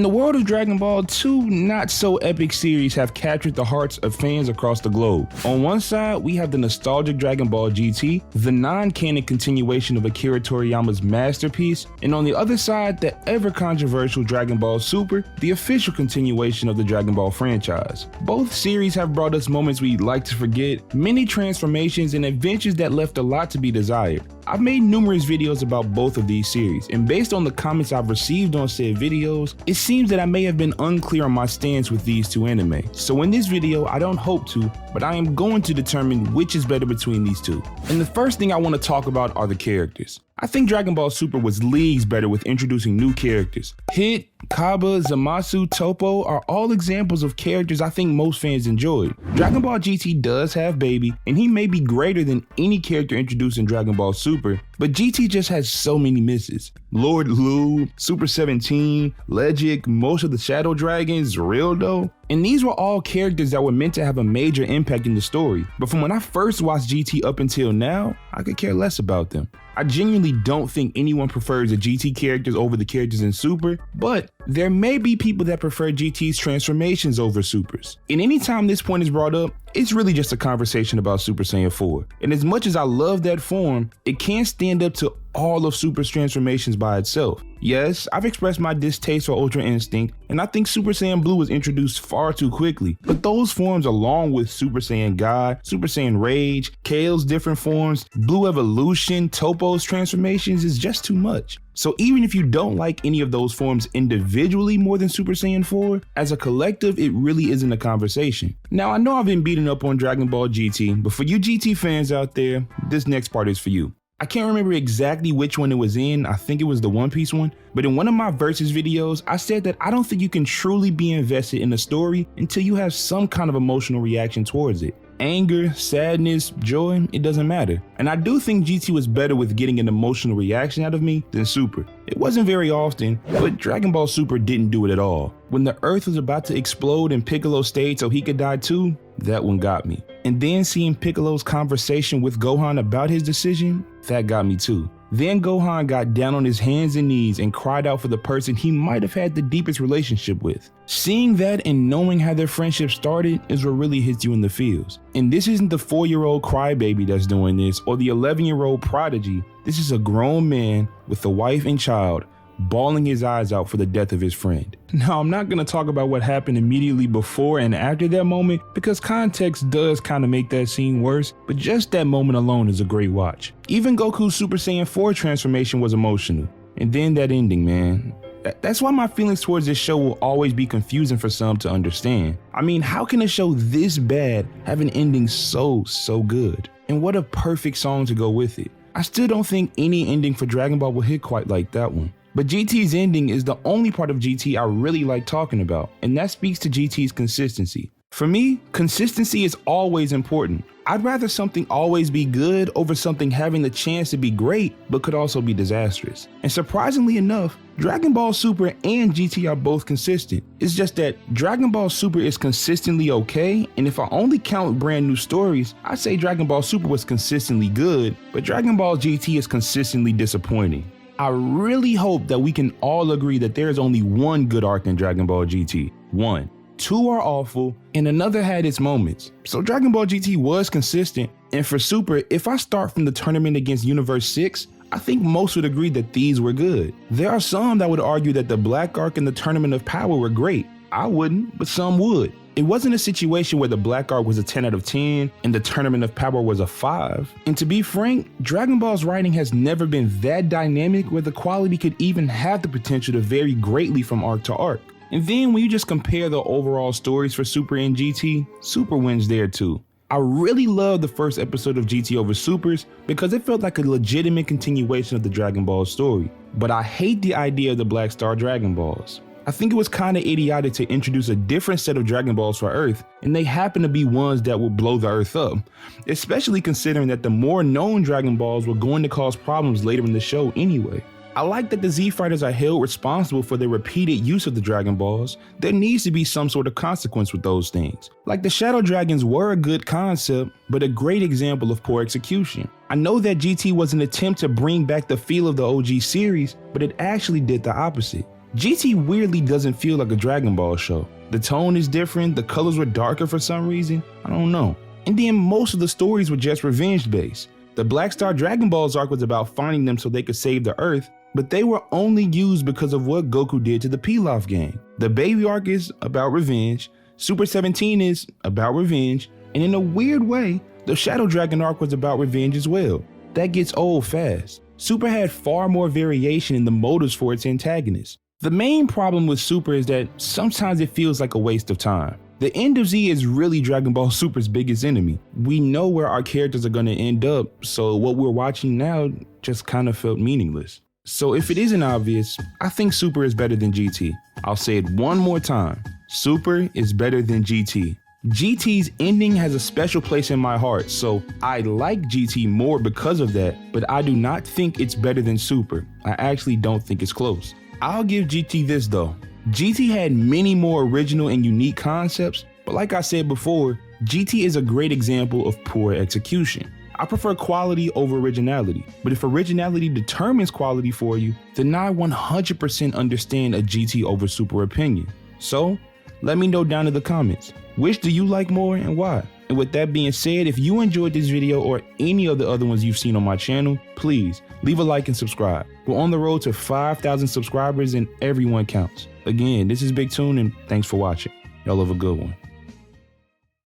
In the world of Dragon Ball, two not-so-epic series have captured the hearts of fans across the globe. On one side, we have the nostalgic Dragon Ball GT, the non-canon continuation of Akira Toriyama's masterpiece, and on the other side, the ever-controversial Dragon Ball Super, the official continuation of the Dragon Ball franchise. Both series have brought us moments we'd like to forget, many transformations, and adventures that left a lot to be desired. I've made numerous videos about both of these series, and based on the comments I've received on said videos, it seems that I may have been unclear on my stance with these two anime. So in this video, I don't hope to, but I am going to determine which is better between these two. And the first thing I want to talk about are the characters. I think Dragon Ball Super was leagues better with introducing new characters. Hit, Kaba, Zamasu, Toppo are all examples of characters I think most fans enjoyed. Dragon Ball GT does have Baby, and he may be greater than any character introduced in Dragon Ball Super, but GT just has so many misses. Lord Lu, Super 17, Legic, most of the Shadow Dragons, Rildo. And these were all characters that were meant to have a major impact in the story, but from when I first watched GT up until now, I could care less about them. I genuinely don't think anyone prefers the GT characters over the characters in Super, but there may be people that prefer GT's transformations over Super's. And anytime this point is brought up, it's really just a conversation about Super Saiyan 4. And as much as I love that form, it can't stand up to all of Super's transformations by itself. Yes, I've expressed my distaste for Ultra Instinct, and I think Super Saiyan Blue was introduced far too quickly, but those forms along with Super Saiyan God, Super Saiyan Rage, Kale's different forms, Blue Evolution, Toppo's transformations is just too much. So even if you don't like any of those forms individually more than Super Saiyan 4, as a collective it really isn't a conversation. Now I know I've been beating up on Dragon Ball GT, but for you GT fans out there, this next part is for you. I can't remember exactly which one it was in, I think it was the One Piece one, but in one of my Versus videos, I said that I don't think you can truly be invested in a story until you have some kind of emotional reaction towards it. Anger, sadness, joy, it doesn't matter. And I do think GT was better with getting an emotional reaction out of me than Super. It wasn't very often, but Dragon Ball Super didn't do it at all. When the Earth was about to explode and Piccolo stayed so he could die too, that one got me. And then seeing Piccolo's conversation with Gohan about his decision, that got me too. Then Gohan got down on his hands and knees and cried out for the person he might have had the deepest relationship with. Seeing that and knowing how their friendship started is what really hits you in the feels. And this isn't the 4-year-old crybaby that's doing this or the 11-year-old prodigy. This is a grown man with a wife and child bawling his eyes out for the death of his friend. Now, I'm not going to talk about what happened immediately before and after that moment because context does kind of make that scene worse, but just that moment alone is a great watch. Even Goku's Super Saiyan 4 transformation was emotional. And then that ending, man. That's why my feelings towards this show will always be confusing for some to understand. I mean, how can a show this bad have an ending so good? And what a perfect song to go with it. I still don't think any ending for Dragon Ball will hit quite like that one. But GT's ending is the only part of GT I really like talking about, and that speaks to GT's consistency. For me, consistency is always important. I'd rather something always be good over something having the chance to be great, but could also be disastrous. And surprisingly enough, Dragon Ball Super and GT are both consistent. It's just that Dragon Ball Super is consistently okay, and if I only count brand new stories, I'd say Dragon Ball Super was consistently good, but Dragon Ball GT is consistently disappointing. I really hope that we can all agree that there is only one good arc in Dragon Ball GT. One. Two are awful, and another had its moments. So Dragon Ball GT was consistent, and for Super, if I start from the tournament against Universe 6, I think most would agree that these were good. There are some that would argue that the Black Arc and the Tournament of Power were great. I wouldn't, but some would. It wasn't a situation where the Black Arc was a 10 out of 10 and the Tournament of Power was a 5. And to be frank, Dragon Ball's writing has never been that dynamic where the quality could even have the potential to vary greatly from arc to arc. And then when you just compare the overall stories for Super and GT, Super wins there too. I really love the first episode of GT over Super's because it felt like a legitimate continuation of the Dragon Ball story. But I hate the idea of the Black Star Dragon Balls. I think it was kind of idiotic to introduce a different set of Dragon Balls for Earth, and they happen to be ones that will blow the Earth up, especially considering that the more known Dragon Balls were going to cause problems later in the show anyway. I like that the Z Fighters are held responsible for their repeated use of the Dragon Balls. There needs to be some sort of consequence with those things. Like the Shadow Dragons were a good concept, but a great example of poor execution. I know that GT was an attempt to bring back the feel of the OG series, but it actually did the opposite. GT weirdly doesn't feel like a Dragon Ball show. The tone is different, the colors were darker for some reason, I don't know. And then most of the stories were just revenge based. The Black Star Dragon Ball's arc was about finding them so they could save the Earth, but they were only used because of what Goku did to the Pilaf gang. The Baby arc is about revenge, Super 17 is about revenge, and in a weird way, the Shadow Dragon arc was about revenge as well. That gets old fast. Super had far more variation in the motives for its antagonists. The main problem with Super is that sometimes it feels like a waste of time. The end of Z is really Dragon Ball Super's biggest enemy. We know where our characters are going to end up, so what we're watching now just kind of felt meaningless. So if it isn't obvious, I think Super is better than GT. I'll say it one more time. Super is better than GT. GT's ending has a special place in my heart, so I like GT more because of that, but I do not think it's better than Super. I actually don't think it's close. I'll give GT this though. GT had many more original and unique concepts, but like I said before, GT is a great example of poor execution. I prefer quality over originality, but if originality determines quality for you, then I 100% understand a GT over Super opinion. So, let me know down in the comments, which do you like more and why? And with that being said, if you enjoyed this video or any of the other ones you've seen on my channel, please leave a like and subscribe. We're on the road to 5,000 subscribers and everyone counts. Again, this is BigTune and thanks for watching. Y'all have a good one.